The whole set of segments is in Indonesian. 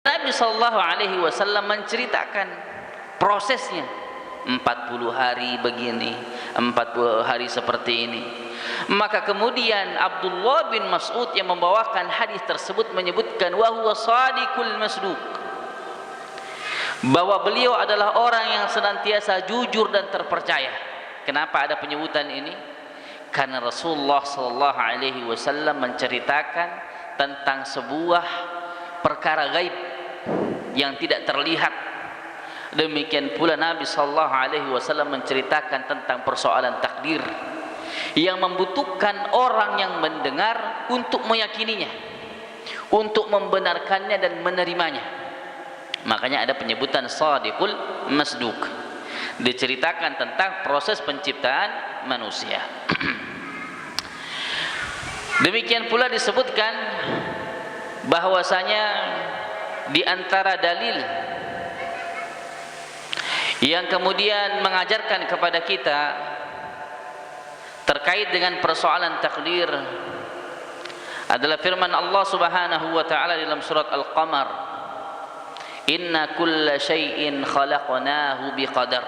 Nabi sallallahu alaihi wasallam menceritakan prosesnya, 40 hari begini, 40 hari seperti ini. Maka kemudian Abdullah bin Mas'ud yang membawakan hadis tersebut menyebutkan wa huwa shadiqul masduq, bahwa beliau adalah orang yang senantiasa jujur dan terpercaya. Kenapa ada penyebutan ini? Karena Rasulullah sallallahu alaihi wasallam menceritakan tentang sebuah perkara gaib yang tidak terlihat. Demikian pula Nabi sallallahu alaihi wasallam menceritakan tentang persoalan takdir yang membutuhkan orang yang mendengar untuk meyakininya, untuk membenarkannya dan menerimanya. Makanya ada penyebutan shadiqul masduq, diceritakan tentang proses penciptaan manusia. Demikian pula disebutkan bahwasanya di antara dalil yang kemudian mengajarkan kepada kita terkait dengan persoalan takdir adalah firman Allah Subhanahu wa taala dalam surat Al-Qamar, inna kulla syai'in khalaqnahu biqadar.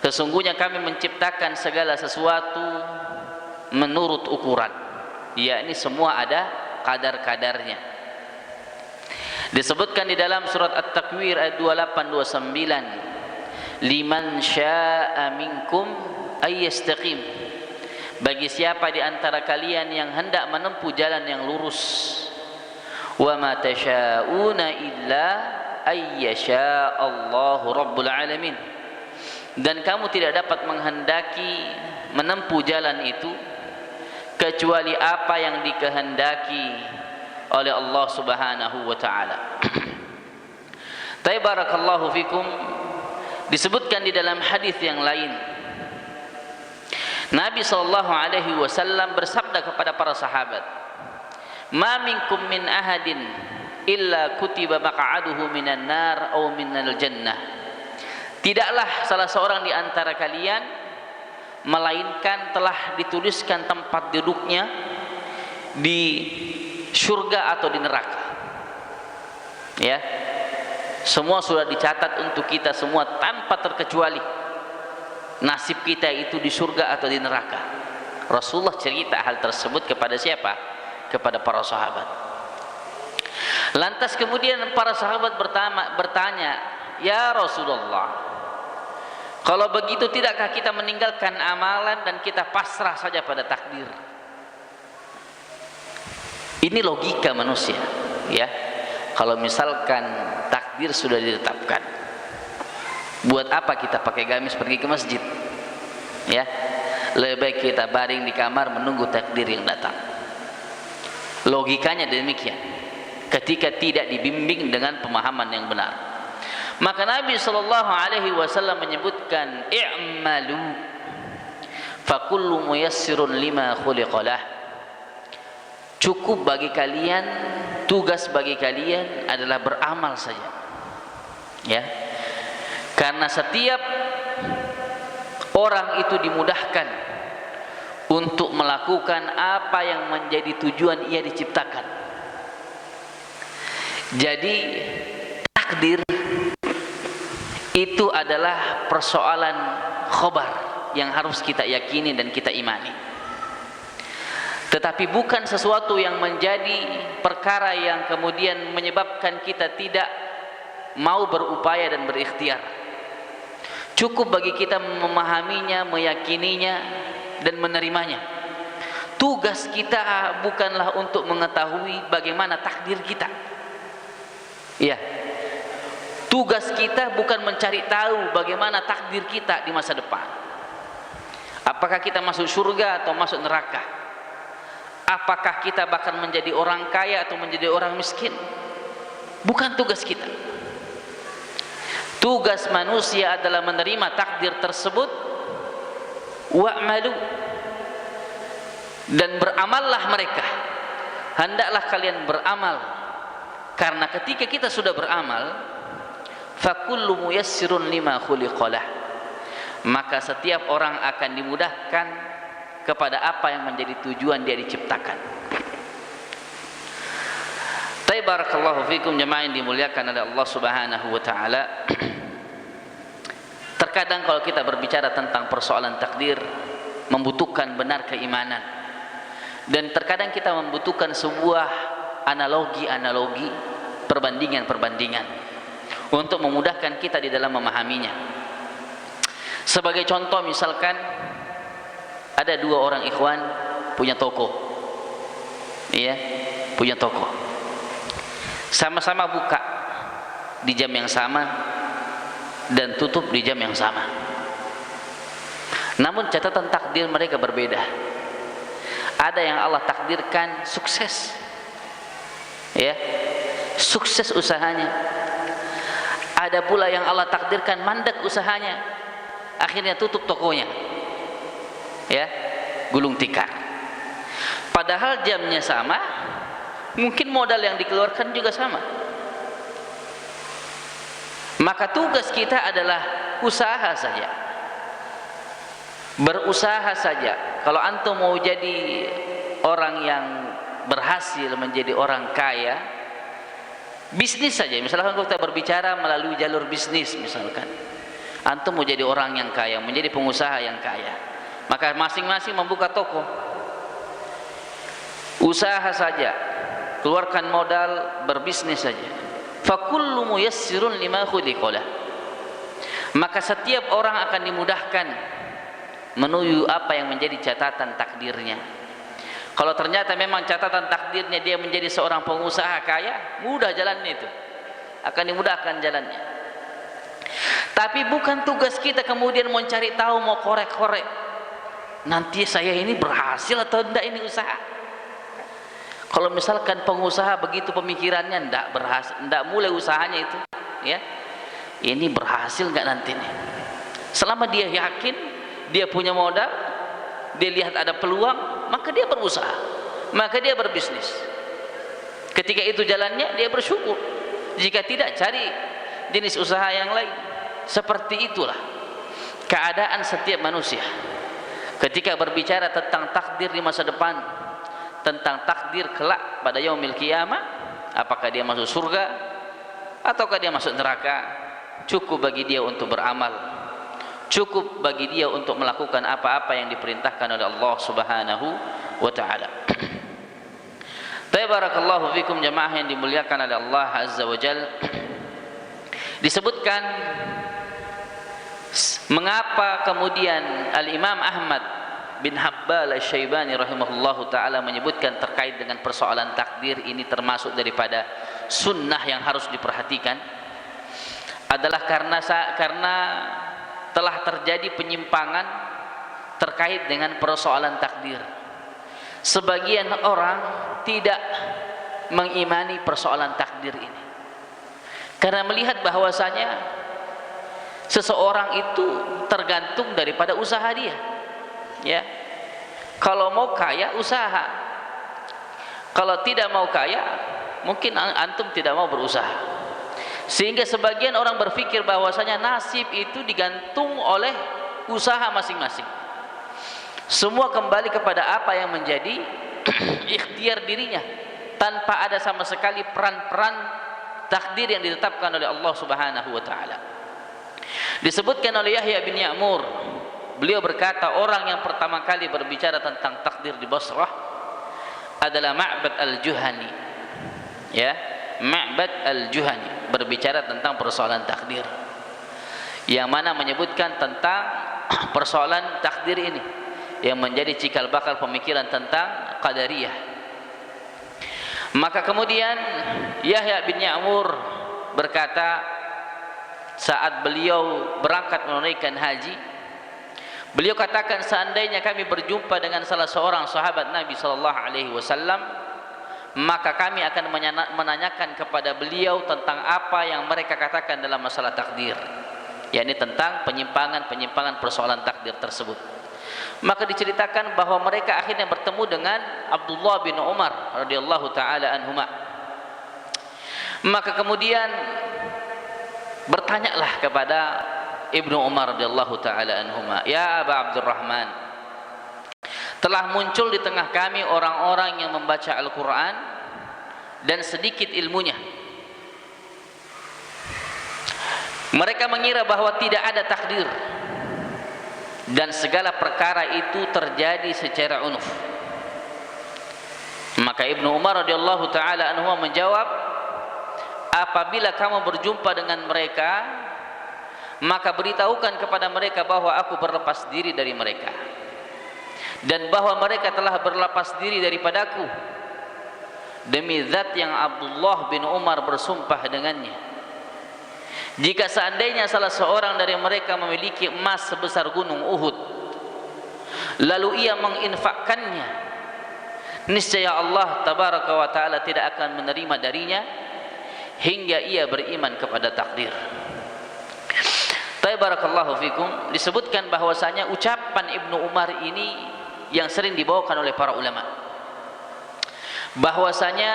Sesungguhnya kami menciptakan segala sesuatu menurut ukuran, yakni semua ada kadar-kadarnya. Disebutkan di dalam surat At-Takwir ayat 28-29, liman syaa minkum ayyastaqim, bagi siapa di antara kalian yang hendak menempuh jalan yang lurus, wa ma tasyauna illa ayyasha Allahu rabbul alamin, dan kamu tidak dapat menghendaki menempuh jalan itu kecuali apa yang dikehendaki oleh Allah Subhanahu wa taala. Barakallahu fikum, disebutkan di dalam hadis yang lain, Nabi sallallahu alaihi wasallam bersabda kepada para sahabat, "Ma minkum min ahadin illa kutiba maq'aduhu minan nar aw minal jannah." Tidaklah salah seorang di antara kalian melainkan telah dituliskan tempat duduknya di surga atau di neraka. Ya, semua sudah dicatat untuk kita semua tanpa terkecuali. Nasib kita itu di surga atau di neraka. Rasulullah cerita hal tersebut kepada siapa? Kepada para sahabat. Lantas kemudian para sahabat bertanya, "Ya Rasulullah, kalau begitu tidakkah kita meninggalkan amalan dan kita pasrah saja pada takdir?" Ini logika manusia, ya. Kalau misalkan takdir sudah ditetapkan, buat apa kita pakai gamis pergi ke masjid? Ya, lebih baik kita baring di kamar menunggu takdir yang datang. Logikanya demikian. Ketika tidak dibimbing dengan pemahaman yang benar, maka Nabi sallallahu alaihi wasallam menyebutkan, i'malu fa kullu muyassirun lima khuliqalah. Cukup bagi kalian, tugas bagi kalian adalah beramal saja. Ya. Karena setiap orang itu dimudahkan untuk melakukan apa yang menjadi tujuan ia diciptakan. Jadi takdir itu adalah persoalan khobar yang harus kita yakini dan kita imani. Tetapi bukan sesuatu yang menjadi perkara yang kemudian menyebabkan kita tidak mau berupaya dan berikhtiar. Cukup bagi kita memahaminya, meyakininya dan menerimanya. Tugas kita bukanlah untuk mengetahui bagaimana takdir kita. Ya. Tugas kita bukan mencari tahu bagaimana takdir kita di masa depan. Apakah kita masuk surga atau masuk neraka? Apakah kita bahkan menjadi orang kaya atau menjadi orang miskin? Bukan tugas kita. Tugas manusia adalah menerima takdir tersebut, wa'malu, dan beramallah mereka. Hendaklah kalian beramal, karena ketika kita sudah beramal, fakullu muyassirun lima khuliqalah, maka setiap orang akan dimudahkan kepada apa yang menjadi tujuan dia diciptakan. Tapi barakallahu fikum jemaah yang dimuliakan oleh Allah Subhanahu wa taala. Terkadang kalau kita berbicara tentang persoalan takdir membutuhkan benar keimanan, dan terkadang kita membutuhkan sebuah analogi-analogi, perbandingan-perbandingan untuk memudahkan kita di dalam memahaminya. Sebagai contoh, misalkan ada dua orang ikhwan punya toko, iya, punya toko, sama-sama buka di jam yang sama dan tutup di jam yang sama. Namun catatan takdir mereka berbeda. Ada yang Allah takdirkan sukses, ya, sukses usahanya. Ada pula yang Allah takdirkan mandek usahanya, akhirnya tutup tokonya, ya, gulung tikar. Padahal jamnya sama, mungkin modal yang dikeluarkan juga sama. Maka tugas kita adalah usaha saja, berusaha saja. Kalau antum mau jadi orang yang berhasil menjadi orang kaya, bisnis saja. Misalkan kita berbicara melalui jalur bisnis, misalkan antum mau jadi orang yang kaya, menjadi pengusaha yang kaya, maka masing-masing membuka toko, usaha saja, keluarkan modal, berbisnis saja. Fakullu muyassirun lima khuliqalah. Maka setiap orang akan dimudahkan menuju apa yang menjadi catatan takdirnya. Kalau ternyata memang catatan takdirnya dia menjadi seorang pengusaha kaya, mudah jalannya itu, akan dimudahkan jalannya. Tapi bukan tugas kita kemudian mencari tahu, mau korek-korek nanti saya ini berhasil atau tidak ini usaha. Kalau misalkan pengusaha begitu pemikirannya, ndak berhasil, ndak mulai usahanya itu, ya, ini berhasil nggak nanti nih? Selama dia yakin, dia punya modal, dia lihat ada peluang, maka dia berusaha, maka dia berbisnis. Ketika itu jalannya, dia bersyukur. Jika tidak, cari jenis usaha yang lain. Seperti itulah keadaan setiap manusia. Ketika berbicara tentang takdir di masa depan, tentang takdir kelak pada yaumil qiyamah, apakah dia masuk surga ataukah dia masuk neraka, cukup bagi dia untuk beramal, cukup bagi dia untuk melakukan apa-apa yang diperintahkan oleh Allah Subhanahu wa taala. Barakallahu fikum jemaah yang dimuliakan oleh Allah Azza wa Jalla. Disebutkan mengapa kemudian Al-Imam Ahmad bin Habbal Asy-Syaibani rahimahullahu taala menyebutkan terkait dengan persoalan takdir ini termasuk daripada sunnah yang harus diperhatikan, adalah karena telah terjadi penyimpangan terkait dengan persoalan takdir. Sebagian orang tidak mengimani persoalan takdir ini karena melihat bahwasanya seseorang itu tergantung daripada usaha dia. Ya, kalau mau kaya usaha, kalau tidak mau kaya mungkin antum tidak mau berusaha. Sehingga sebagian orang berpikir bahwasanya nasib itu digantung oleh usaha masing-masing. Semua kembali kepada apa yang menjadi ikhtiar dirinya, tanpa ada sama sekali peran-peran takdir yang ditetapkan oleh Allah Subhanahu wa taala. Disebutkan oleh Yahya bin Ya'mur, beliau berkata, orang yang pertama kali berbicara tentang takdir di Basrah adalah Ma'bad al-Juhani. Ya, Ma'bad al-Juhani berbicara tentang persoalan takdir, yang mana menyebutkan tentang persoalan takdir ini yang menjadi cikal bakal pemikiran tentang Qadariyah. Maka kemudian Yahya bin Ya'mur berkata, saat beliau berangkat menunaikan haji, beliau katakan, seandainya kami berjumpa dengan salah seorang sahabat Nabi sallallahu alaihi wasallam, maka kami akan menanyakan kepada beliau tentang apa yang mereka katakan dalam masalah takdir, yakni tentang penyimpangan persoalan takdir tersebut. Maka diceritakan bahwa mereka akhirnya bertemu dengan Abdullah bin Umar radhiyallahu taala anhuma. Maka kemudian bertanyalah kepada Ibnu Umar radhiyallahu taala anhuma, "Ya Aba Abdurrahman, telah muncul di tengah kami orang-orang yang membaca Al-Qur'an dan sedikit ilmunya. Mereka mengira bahwa tidak ada takdir dan segala perkara itu terjadi secara unuf. Maka Ibnu Umar radhiyallahu taala anhu menjawab, apabila kamu berjumpa dengan mereka, maka beritahukan kepada mereka bahwa aku berlepas diri dari mereka dan bahwa mereka telah berlepas diri daripadaku demi zat yang Abdullah bin Umar bersumpah dengannya, jika seandainya salah seorang dari mereka memiliki emas sebesar gunung Uhud lalu ia menginfakkannya, niscaya Allah tabaraka wa taala tidak akan menerima darinya hingga ia beriman kepada takdir. Barakallahu fikum. Disebutkan bahwasanya ucapan Ibnu Umar ini yang sering dibawakan oleh para ulama, bahwasanya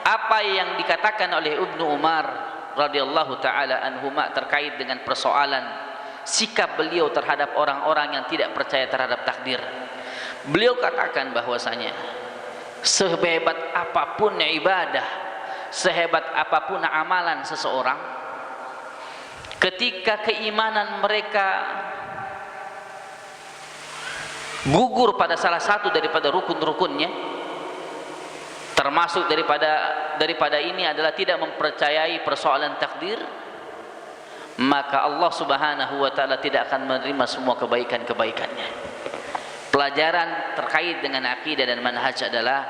apa yang dikatakan oleh Ibnu Umar radhiyallahu taala anhuma terkait dengan persoalan sikap beliau terhadap orang-orang yang tidak percaya terhadap takdir. Beliau katakan bahwasanya sehebat apapun ibadah, sehebat apapun amalan seseorang, ketika keimanan mereka gugur pada salah satu daripada rukun-rukunnya, termasuk daripada ini adalah tidak mempercayai persoalan takdir, maka Allah Subhanahu wa taala tidak akan menerima semua kebaikan-kebaikannya. Pelajaran terkait dengan akidah dan manhaj adalah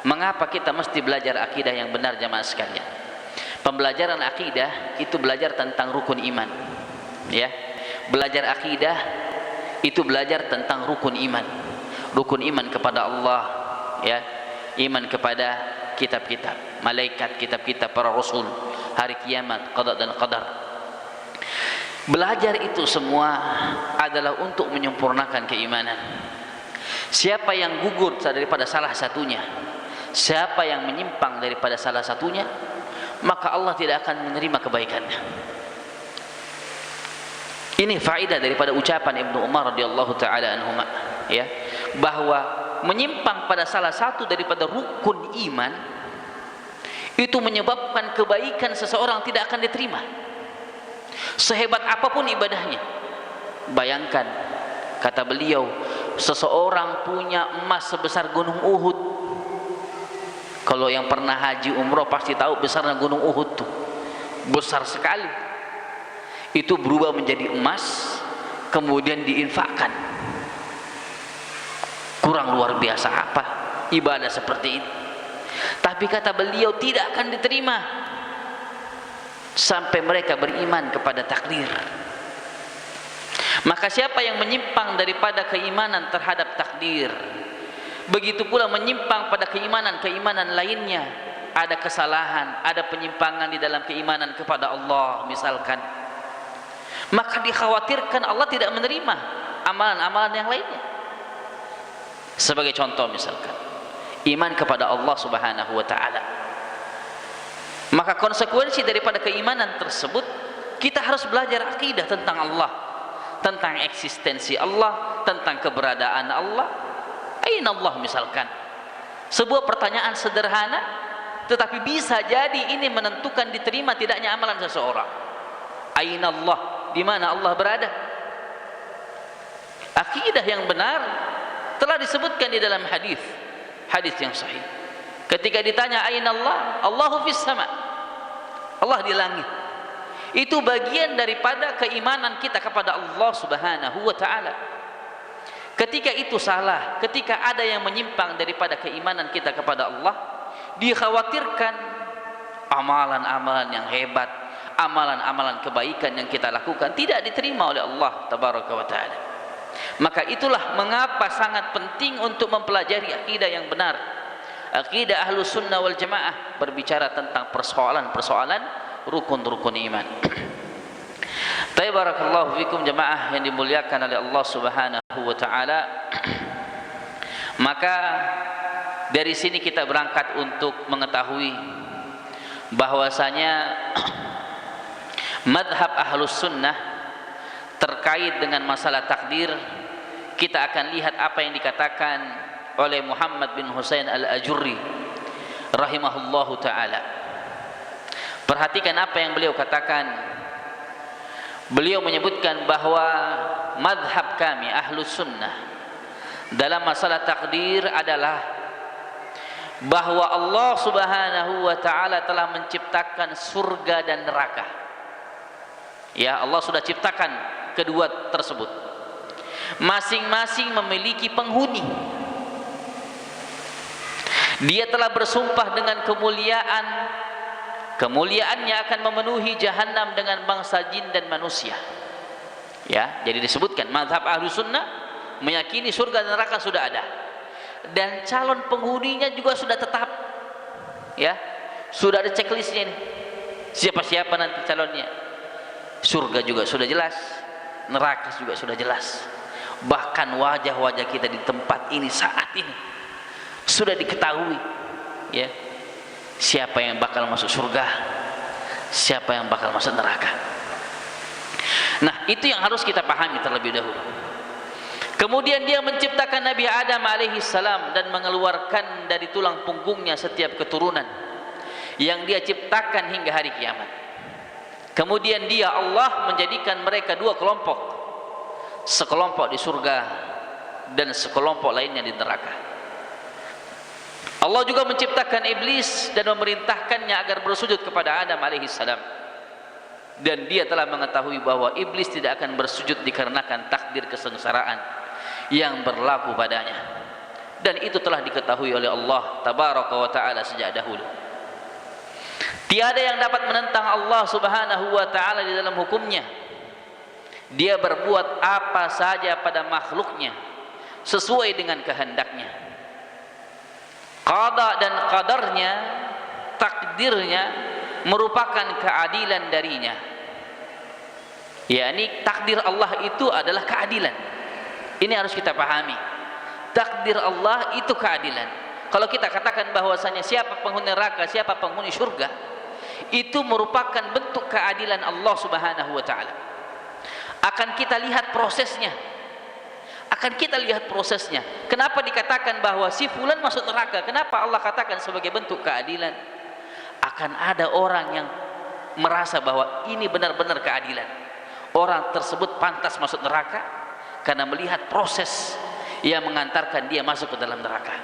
mengapa kita mesti belajar akidah yang benar, jamaah sekalian. Pembelajaran akidah itu belajar tentang rukun iman, ya. Belajar akidah itu belajar tentang rukun iman. Rukun iman kepada Allah, ya. Iman kepada kitab-kitab, malaikat, kitab-kitab, para rasul, hari kiamat, qada dan qadar. Belajar itu semua adalah untuk menyempurnakan keimanan. Siapa yang gugur daripada salah satunya, siapa yang menyimpang daripada salah satunya, maka Allah tidak akan menerima kebaikannya. Ini faedah daripada ucapan Ibnu Umar radhiyallahu taala anhuma, ya, bahwa menyimpang pada salah satu daripada rukun iman itu menyebabkan kebaikan seseorang tidak akan diterima, sehebat apapun ibadahnya. Bayangkan, kata beliau, seseorang punya emas sebesar gunung Uhud. Kalau yang pernah haji umroh pasti tahu besarnya gunung Uhud tuh, besar sekali. Itu berubah menjadi emas, kemudian diinfakkan. Kurang luar biasa apa ibadah seperti ini? Tapi kata beliau tidak akan diterima sampai mereka beriman kepada takdir. Maka siapa yang menyimpang daripada keimanan terhadap takdir, begitu pula menyimpang pada keimanan lainnya, ada kesalahan, ada penyimpangan di dalam keimanan kepada Allah misalkan, maka dikhawatirkan Allah tidak menerima amalan-amalan yang lainnya. Sebagai contoh misalkan iman kepada Allah Subhanahu wa taala, maka konsekuensi daripada keimanan tersebut kita harus belajar akidah tentang Allah, tentang eksistensi Allah, tentang keberadaan Allah. Aina Allah misalkan, sebuah pertanyaan sederhana tetapi bisa jadi ini menentukan diterima tidaknya amalan seseorang. Aina Allah, di mana Allah berada? Akidah yang benar telah disebutkan di dalam hadis yang sahih. Ketika ditanya aina Allah, Allahu fis sama, Allah di langit. Itu bagian daripada keimanan kita kepada Allah Subhanahu wa taala. Ketika itu salah, ketika ada yang menyimpang daripada keimanan kita kepada Allah, dikhawatirkan amalan-amalan yang hebat, amalan-amalan kebaikan yang kita lakukan tidak diterima oleh Allah tabaraka wa taala. Maka itulah mengapa sangat penting untuk mempelajari akidah yang benar. Akidah Ahlus Sunnah wal Jamaah berbicara tentang persoalan-persoalan rukun-rukun iman. Barakallahu fikum jamaah yang dimuliakan oleh Allah Subhanahu wa taala. Maka dari sini kita berangkat untuk mengetahui bahwasanya madhab Ahlus Sunnah terkait dengan masalah takdir. Kita akan lihat apa yang dikatakan oleh Muhammad bin Husain al-Ajurri rahimahullahu taala. Perhatikan apa yang beliau katakan. Beliau menyebutkan bahwa madhab kami Ahlus Sunnah dalam masalah takdir adalah bahwa Allah Subhanahu wa taala telah menciptakan surga dan neraka. Ya, Allah sudah ciptakan kedua tersebut. Masing-masing memiliki penghuni. Dia telah bersumpah dengan kemuliaannya akan memenuhi jahanam dengan bangsa jin dan manusia. Ya, jadi disebutkan mazhab Ahlus Sunnah meyakini surga dan neraka sudah ada. Dan calon penghuninya juga sudah tetap. Ya, sudah ada checklistnya ini. Siapa-siapa nanti calonnya. Surga juga sudah jelas, neraka juga sudah jelas. Bahkan wajah-wajah kita di tempat ini saat ini sudah diketahui, ya, siapa yang bakal masuk surga, siapa yang bakal masuk neraka. Nah, itu yang harus kita pahami terlebih dahulu. Kemudian dia menciptakan Nabi Adam alaihi salam dan mengeluarkan dari tulang punggungnya setiap keturunan yang dia ciptakan hingga hari kiamat. Kemudian dia Allah menjadikan mereka dua kelompok, sekelompok di surga dan sekelompok lainnya di neraka. Allah juga menciptakan iblis dan memerintahkannya agar bersujud kepada Adam alaihi salam. Dan dia telah mengetahui bahwa iblis tidak akan bersujud dikarenakan takdir kesengsaraan yang berlaku padanya. Dan itu telah diketahui oleh Allah tabaraka wa taala sejak dahulu. Tiada yang dapat menentang Allah Subhanahu wa taala di dalam hukumnya. Dia berbuat apa saja pada makhluknya sesuai dengan kehendaknya. Qada dan qadarnya, takdirnya merupakan keadilan darinya. yakni takdir Allah itu adalah keadilan. Ini harus kita pahami. Takdir Allah itu keadilan. Kalau kita katakan bahwasanya siapa penghuni neraka, siapa penghuni surga, itu merupakan bentuk keadilan Allah Subhanahu wa taala. Akan kita lihat prosesnya. Kenapa dikatakan bahwa si fulan masuk neraka? Kenapa Allah katakan sebagai bentuk keadilan? Akan ada orang yang merasa bahwa ini benar-benar keadilan. Orang tersebut pantas masuk neraka karena melihat proses yang mengantarkan dia masuk ke dalam neraka.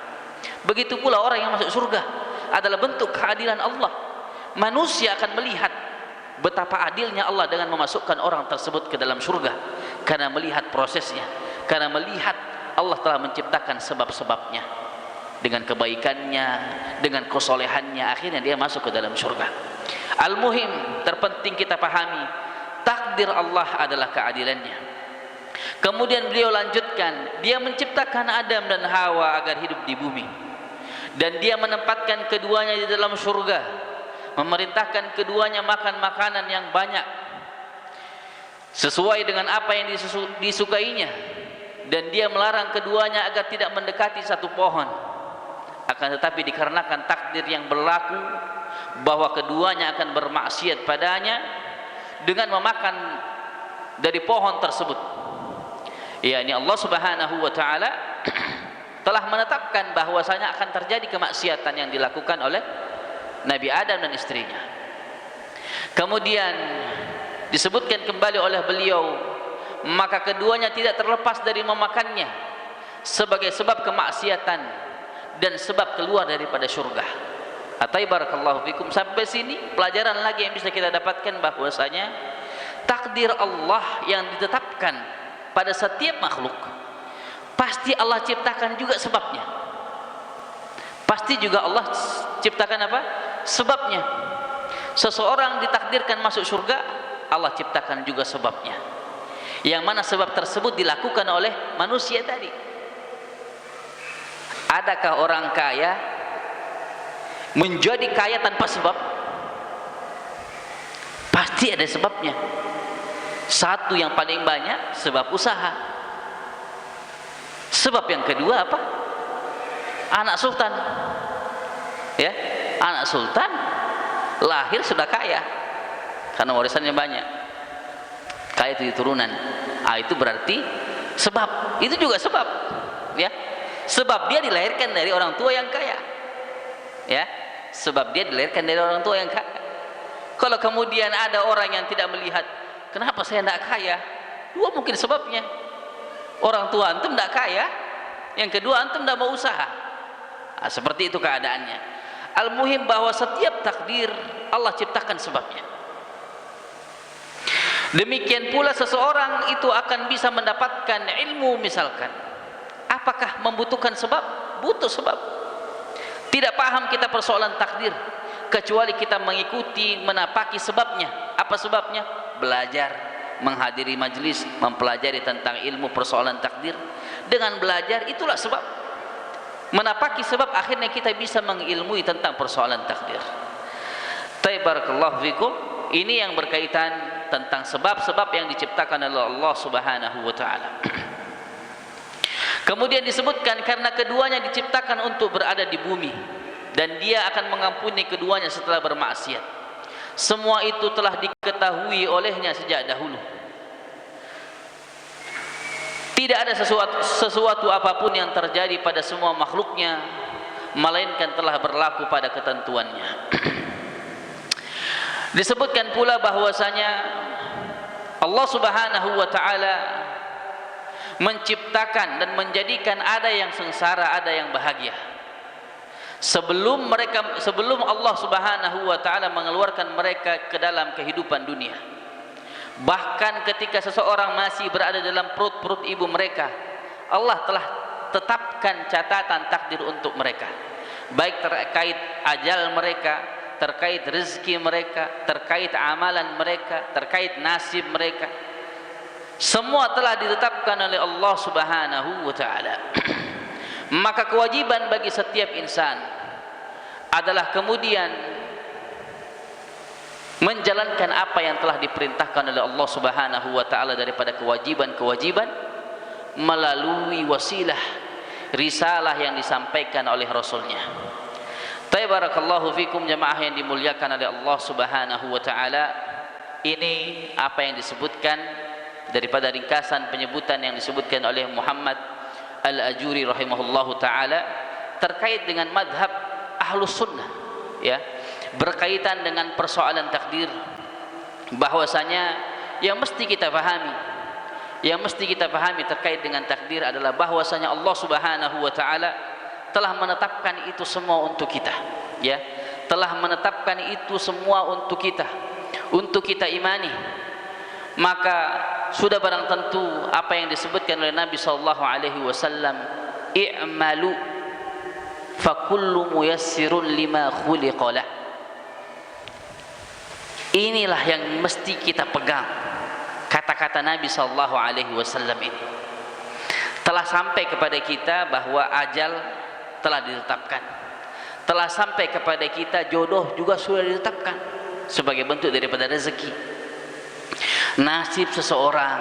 Begitu pula orang yang masuk surga adalah bentuk keadilan Allah. Manusia akan melihat betapa adilnya Allah dengan memasukkan orang tersebut ke dalam surga karena melihat prosesnya, karena melihat Allah telah menciptakan sebab-sebabnya. Dengan kebaikannya, dengan kesolehannya, akhirnya dia masuk ke dalam surga. Al-muhim, terpenting kita pahami, takdir Allah adalah keadilannya. Kemudian beliau lanjutkan, dia menciptakan Adam dan Hawa agar hidup di bumi, dan dia menempatkan keduanya di dalam surga, memerintahkan keduanya makan makanan yang banyak sesuai dengan apa yang disukainya, dan dia melarang keduanya agar tidak mendekati satu pohon. Akan tetapi dikarenakan takdir yang berlaku bahwa keduanya akan bermaksiat padanya dengan memakan dari pohon tersebut, yakni Allah Subhanahu wa taala telah menetapkan bahwasanya akan terjadi kemaksiatan yang dilakukan oleh Nabi Adam dan istrinya. Kemudian disebutkan kembali oleh beliau, maka keduanya tidak terlepas dari memakannya sebagai sebab kemaksiatan dan sebab keluar daripada surga. Atai barakallahu fikum. Sampai sini pelajaran lagi yang bisa kita dapatkan bahwasanya takdir Allah yang ditetapkan pada setiap makhluk pasti Allah ciptakan juga sebabnya. Pasti juga Allah ciptakan apa? Sebabnya. Seseorang ditakdirkan masuk surga, Allah ciptakan juga sebabnya. Yang mana sebab tersebut dilakukan oleh manusia tadi. Adakah orang kaya menjadi kaya tanpa sebab? Pasti ada sebabnya. Satu yang paling banyak sebab usaha. Sebab yang kedua apa? Anak sultan. Ya, anak sultan lahir sudah kaya karena warisannya banyak. Kaya itu turunan. Itu berarti sebab. Itu juga sebab. Ya. Sebab dia dilahirkan dari orang tua yang kaya. Ya. sebab dia dilahirkan dari orang tua yang kaya. Kalau kemudian ada orang yang tidak melihat, kenapa saya tidak kaya? Dua mungkin sebabnya. Orang tua antum tidak kaya, yang kedua antum tidak mau usaha. Nah, seperti itu keadaannya. Al-muhim bahwa setiap takdir Allah ciptakan sebabnya. Demikian pula seseorang itu akan bisa mendapatkan ilmu misalkan. Apakah membutuhkan sebab? Butuh sebab. Tidak paham kita persoalan takdir kecuali kita mengikuti, menapaki sebabnya. Apa sebabnya? Belajar, menghadiri majelis, mempelajari tentang ilmu persoalan takdir. Dengan belajar itulah sebab. Menapaki sebab akhirnya kita bisa mengilmui tentang persoalan takdir. Barakallahu fikum. Ini yang berkaitan tentang sebab-sebab yang diciptakan oleh Allah Subhanahu wa taala. Kemudian disebutkan karena keduanya diciptakan untuk berada di bumi dan dia akan mengampuni keduanya setelah bermaksiat. Semua itu telah diketahui olehnya sejak dahulu. Tidak ada sesuatu apapun yang terjadi pada semua makhluknya melainkan telah berlaku pada ketentuannya. Disebutkan pula bahwasanya Allah Subhanahu wa taala menciptakan dan menjadikan ada yang sengsara, ada yang bahagia. Sebelum Allah Subhanahu wa taala mengeluarkan mereka ke dalam kehidupan dunia. Bahkan ketika seseorang masih berada dalam perut ibu mereka, Allah telah tetapkan catatan takdir untuk mereka. Baik terkait ajal mereka, terkait rezeki mereka, terkait amalan mereka, terkait nasib mereka. Semua telah ditetapkan oleh Allah Subhanahu wa taala. Maka kewajiban bagi setiap insan adalah kemudian menjalankan apa yang telah diperintahkan oleh Allah Subhanahu wa taala daripada kewajiban-kewajiban melalui wasilah risalah yang disampaikan oleh Rasulnya. Barakallahu fikum jamaah yang dimuliakan oleh Allah Subhanahu wa taala. Ini apa yang disebutkan daripada ringkasan penyebutan yang disebutkan oleh Muhammad Al-Ajuri rahimahullahu taala terkait dengan madhab Ahlus Sunnah, ya, berkaitan dengan persoalan takdir, bahwasanya yang mesti kita pahami terkait dengan takdir adalah bahwasanya Allah Subhanahu wa taala telah menetapkan itu semua untuk kita, ya, telah menetapkan itu semua untuk kita imani. Maka sudah barang tentu apa yang disebutkan oleh Nabi sallallahu alaihi wasallam, i'malu fa kullu muyassirun lima khuliqa lah. Inilah yang mesti kita pegang. Kata-kata Nabi sallallahu alaihi wasallam ini telah sampai kepada kita bahwa ajal telah ditetapkan. Telah sampai kepada kita jodoh juga sudah ditetapkan sebagai bentuk daripada rezeki. Nasib seseorang,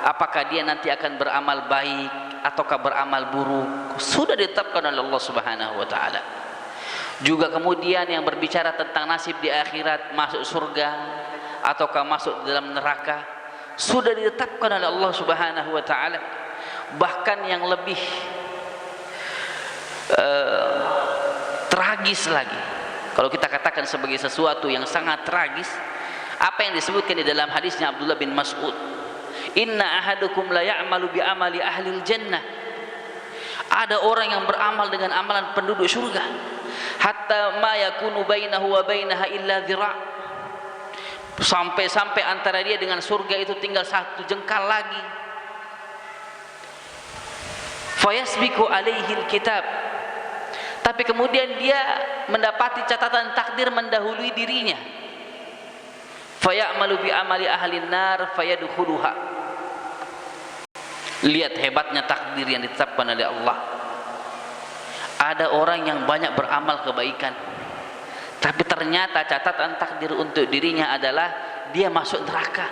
apakah dia nanti akan beramal baik ataukah beramal buruk, sudah ditetapkan oleh Allah Subhanahu wa taala. Juga kemudian yang berbicara tentang nasib di akhirat, masuk surga ataukah masuk dalam neraka, sudah ditetapkan oleh Allah Subhanahu wa taala. Bahkan yang lebih tragis lagi, kalau kita katakan sebagai sesuatu yang sangat tragis, apa yang disebutkan di dalam hadisnya Abdullah bin Mas'ud, inna ahadukum la ya'malu bi amali ahlil jannah. Ada orang yang beramal dengan amalan penduduk surga, hatta ma yakunu bainahu wa bainaha illa dhira', sampai antara dia dengan surga itu tinggal satu jengkal lagi. Fayasbiqu alaihi alkitab, tapi kemudian dia mendapati catatan takdir mendahului dirinya. Fayamalu bi amali ahlin nar fayadkhuluha. Lihat hebatnya takdir yang ditetapkan oleh Allah. Ada orang yang banyak beramal kebaikan, tapi ternyata catatan takdir untuk dirinya adalah dia masuk neraka.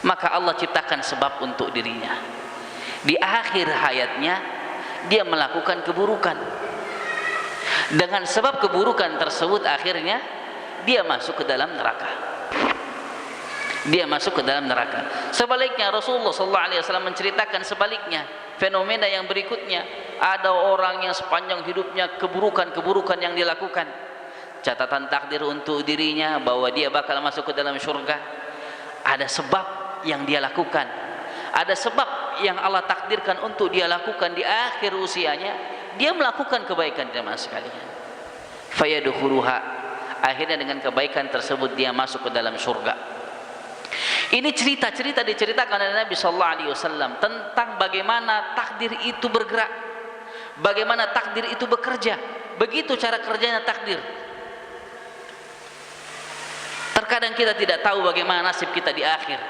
Maka Allah ciptakan sebab untuk dirinya. Di akhir hayatnya dia melakukan keburukan. Dengan sebab keburukan tersebut akhirnya dia masuk ke dalam neraka. Sebaliknya Rasulullah SAW menceritakan sebaliknya, fenomena yang berikutnya. Ada orang yang sepanjang hidupnya keburukan yang dilakukan, catatan takdir untuk dirinya bahwa dia bakal masuk ke dalam surga, ada sebab yang dia lakukan, ada sebab yang Allah takdirkan untuk dia lakukan di akhir usianya, dia melakukan kebaikan jemaah sekalian. Fayadkhuluha, akhirnya dengan kebaikan tersebut dia masuk ke dalam surga. Ini cerita-cerita diceritakan oleh Nabi sallallahu alaihi wasallam tentang bagaimana takdir itu bergerak, bagaimana takdir itu bekerja. Begitu cara kerjanya takdir. Terkadang kita tidak tahu bagaimana nasib kita di akhir,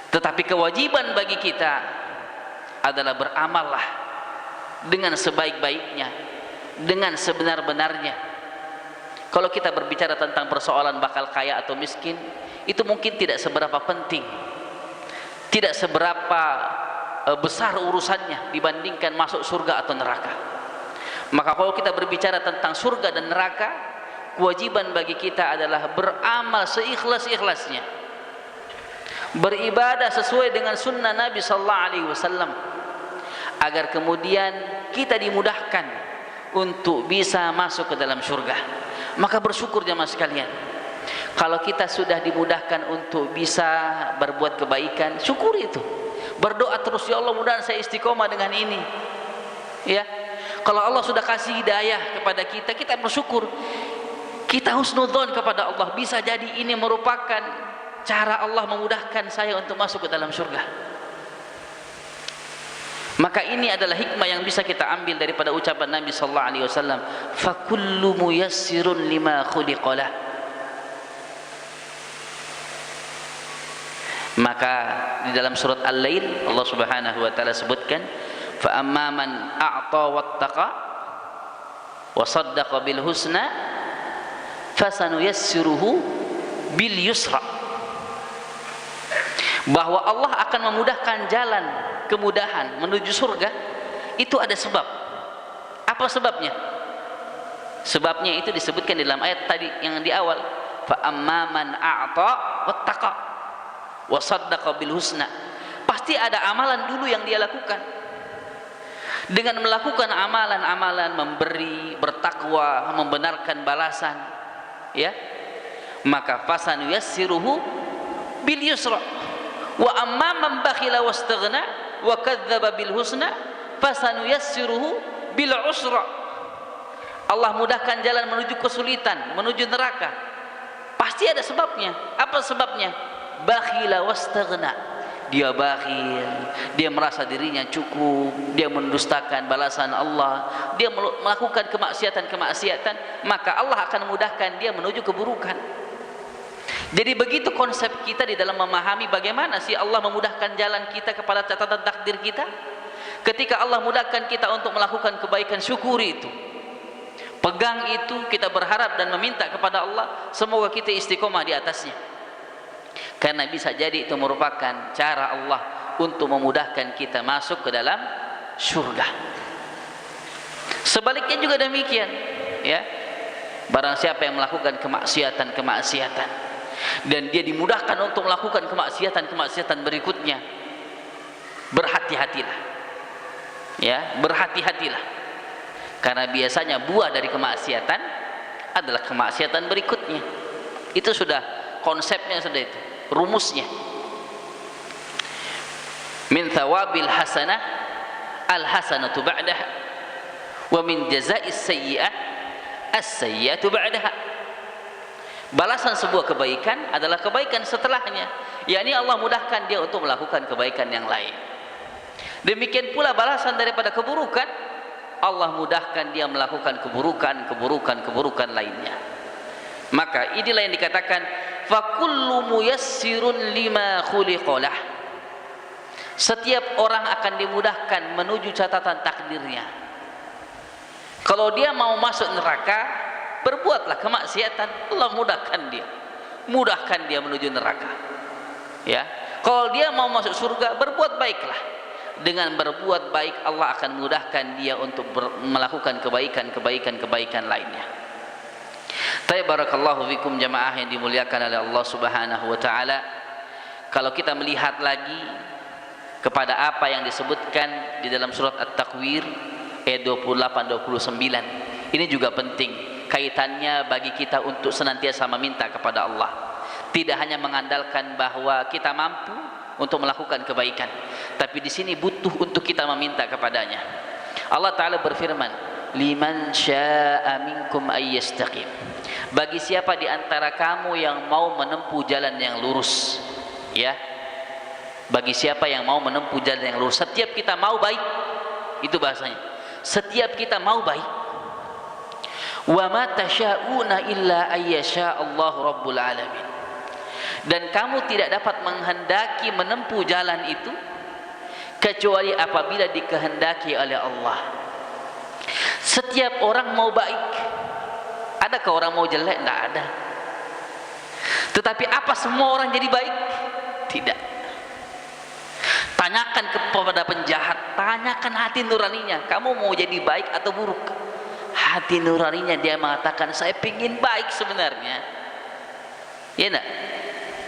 tetapi kewajiban bagi kita adalah beramallah dengan sebaik-baiknya, dengan sebenar-benarnya. Kalau kita berbicara tentang persoalan bakal kaya atau miskin, itu mungkin tidak seberapa penting, tidak seberapa besar urusannya dibandingkan masuk surga atau neraka. Maka kalau kita berbicara tentang surga dan neraka, kewajiban bagi kita adalah beramal seikhlas-ikhlasnya, beribadah sesuai dengan sunnah Nabi sallallahu alaihi wasallam, agar kemudian kita dimudahkan untuk bisa masuk ke dalam surga. Maka bersyukur jemaah sekalian, kalau kita sudah dimudahkan untuk bisa berbuat kebaikan, syukuri itu. Berdoa terus, ya Allah mudah-mudahan saya istiqomah dengan ini. Ya, kalau Allah sudah kasih hidayah kepada kita, kita bersyukur. Kita husnudzon kepada Allah, bisa jadi ini merupakan cara Allah memudahkan saya untuk masuk ke dalam surga. Maka ini adalah hikmah yang bisa kita ambil daripada ucapan Nabi sallallahu alaihi wasallam, fa kullu muyassirun lima khuliqalah. Maka di dalam surat Al-Lail Allah Subhanahu wa taala sebutkan, fa amma man a'ta wattaqa wa saddaqa bil husna fasanuyassiruhu bil yusra. Bahwa Allah akan memudahkan jalan kemudahan menuju surga, itu ada sebab. Apa sebabnya? Sebabnya itu disebutkan di dalam ayat tadi yang di awal, fa amma man a'ta wattaqa wa saddaqa bil husna. Pasti ada amalan dulu yang dia lakukan. Dengan melakukan amalan-amalan memberi, bertakwa, membenarkan balasan, ya, maka fasanu yassiruhu bil yusra. Wa amma man bakhila wastaghna wa kadzdzaba bil husna fasanuyassiruhu bil usra. Allah mudahkan jalan menuju kesulitan, menuju neraka. Pasti ada sebabnya. Apa sebabnya? Bakhila wastaghna. Dia bakhil, dia merasa dirinya cukup, dia mendustakan balasan Allah, dia melakukan kemaksiatan-kemaksiatan, maka Allah akan mudahkan dia menuju keburukan. Jadi begitu konsep kita di dalam memahami bagaimana sih Allah memudahkan jalan kita kepada catatan takdir kita. Ketika Allah mudahkan kita untuk melakukan kebaikan, syukuri itu, pegang itu, kita berharap dan meminta kepada Allah semoga kita istiqomah di atasnya, karena bisa jadi itu merupakan cara Allah untuk memudahkan kita masuk ke dalam surga. Sebaliknya juga demikian, ya, barang siapa yang melakukan kemaksiatan dan dia dimudahkan untuk melakukan kemaksiatan berikutnya, berhati-hatilah, ya, berhati-hatilah, karena biasanya buah dari kemaksiatan adalah kemaksiatan berikutnya. Itu sudah konsepnya, sudah itu rumusnya. Min thawabil hasanah al hasanatu ba'daha wa min jaza'is sayyi'ah as sayyi'atu ba'daha. Balasan sebuah kebaikan adalah kebaikan setelahnya, yakni Allah mudahkan dia untuk melakukan kebaikan yang lain. Demikian pula balasan daripada keburukan, Allah mudahkan dia melakukan keburukan lainnya. Maka inilah yang dikatakan fa kullu muyassirun lima khuliqalah. Setiap orang akan dimudahkan menuju catatan takdirnya. Kalau dia mau masuk neraka, berbuatlah kemaksiatan, Allah mudahkan dia menuju neraka, ya. Kalau dia mau masuk surga, berbuat baiklah. Dengan berbuat baik Allah akan mudahkan dia untuk melakukan kebaikan lainnya. Tapi barakallahu fikum jamaah yang dimuliakan oleh Allah Subhanahu wa taala, kalau kita melihat lagi kepada apa yang disebutkan di dalam surat At-Takwir ayat 28-29, ini juga penting kaitannya bagi kita untuk senantiasa meminta kepada Allah. Tidak hanya mengandalkan bahwa kita mampu untuk melakukan kebaikan, tapi di sini butuh untuk kita meminta kepadanya. Allah Ta'ala berfirman, liman syaa minkum ayyastaqim, bagi siapa di antara kamu yang mau menempuh jalan yang lurus, ya, bagi siapa yang mau menempuh jalan yang lurus. Setiap kita mau baik, itu bahasanya, setiap kita mau baik. Wa ma tasyauna illa ayyasha Allahu rabbul alamin, dan kamu tidak dapat menghendaki menempuh jalan itu kecuali apabila dikehendaki oleh Allah. Setiap orang mau baik. Adakah orang mau jelek? Tidak ada. Tetapi apa semua orang jadi baik? Tidak. Tanyakan kepada penjahat, tanyakan hati nuraninya, kamu mau jadi baik atau buruk? Hati nuraninya dia mengatakan, saya ingin baik sebenarnya. Ya enggak?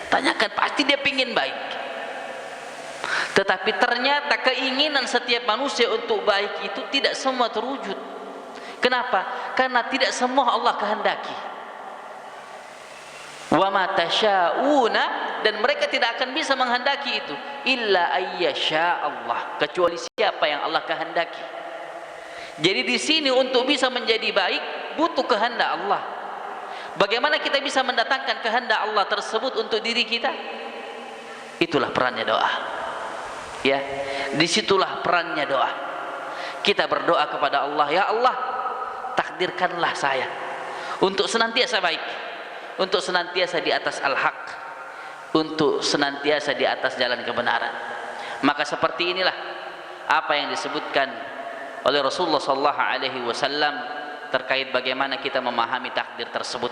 Tanyakan, pasti dia ingin baik. Tetapi ternyata keinginan setiap manusia untuk baik itu tidak semua terwujud. Kenapa? Karena tidak semua Allah kehendaki. Wa ma tasyauna, dan mereka tidak akan bisa menghendaki itu illa ayyasha Allah, kecuali siapa yang Allah kehendaki. Jadi di sini untuk bisa menjadi baik butuh kehendak Allah. Bagaimana kita bisa mendatangkan kehendak Allah tersebut untuk diri kita? Itulah perannya doa. Ya, disitulah perannya doa. Kita berdoa kepada Allah, ya Allah, takdirkanlah saya untuk senantiasa baik, untuk senantiasa di atas al-haq, untuk senantiasa di atas jalan kebenaran. Maka seperti inilah apa yang disebutkan oleh Rasulullah SAW terkait bagaimana kita memahami takdir tersebut.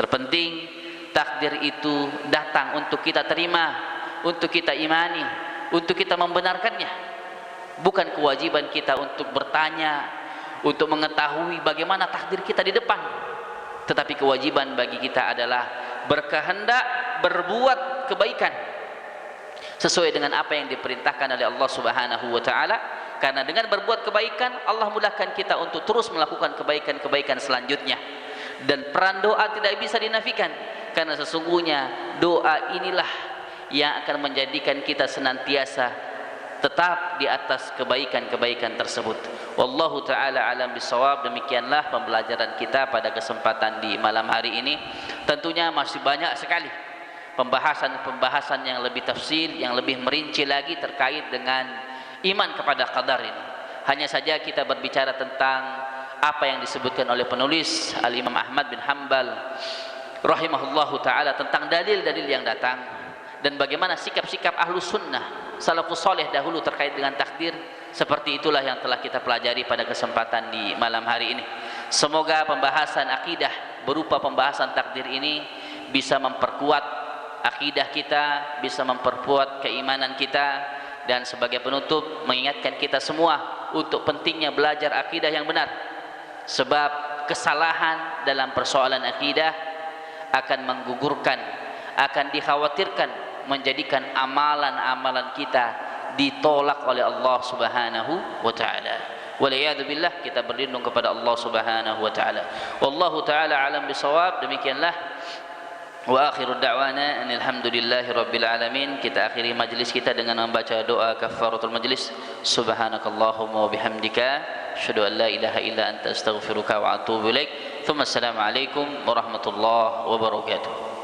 Terpenting, takdir itu datang untuk kita terima, untuk kita imani, untuk kita membenarkannya. Bukan kewajiban kita untuk bertanya, untuk mengetahui bagaimana takdir kita di depan. Tetapi kewajiban bagi kita adalah berkehendak berbuat kebaikan sesuai dengan apa yang diperintahkan oleh Allah Subhanahu wa taala. Karena dengan berbuat kebaikan, Allah mudahkan kita untuk terus melakukan kebaikan-kebaikan selanjutnya. Dan peran doa tidak bisa dinafikan, karena sesungguhnya doa inilah yang akan menjadikan kita senantiasa tetap di atas kebaikan-kebaikan tersebut. Wallahu ta'ala alam bisawab. Demikianlah pembelajaran kita pada kesempatan di malam hari ini. Tentunya masih banyak sekali pembahasan-pembahasan yang lebih tafsir, yang lebih merinci lagi terkait dengan iman kepada qadar ini. Hanya saja kita berbicara tentang apa yang disebutkan oleh penulis Al-Imam Ahmad bin Hanbal rahimahullahu ta'ala tentang dalil-dalil yang datang, dan bagaimana sikap-sikap ahlu sunnah salafus soleh dahulu terkait dengan takdir. Seperti itulah yang telah kita pelajari pada kesempatan di malam hari ini. Semoga pembahasan akidah berupa pembahasan takdir ini bisa memperkuat akidah kita, bisa memperkuat keimanan kita, dan sebagai penutup mengingatkan kita semua untuk pentingnya belajar akidah yang benar. Sebab kesalahan dalam persoalan akidah akan menggugurkan, akan dikhawatirkan menjadikan amalan-amalan kita ditolak oleh Allah Subhanahu wa taala. Waliyadu billah, kita berlindung kepada Allah Subhanahu wa taala. Wallahu taala alam bisawab. Demikianlah wa akhiru da'wana alhamdulillahi rabbil alamin. Kita akhiri majlis kita dengan membaca doa kafaratul majlis. Subhanakallahumma wa bihamdika asyhadu an la ilaha illa anta astaghfiruka wa atubu ilaik. Tsumma assalamu alaikum warahmatullahi wabarakatuh.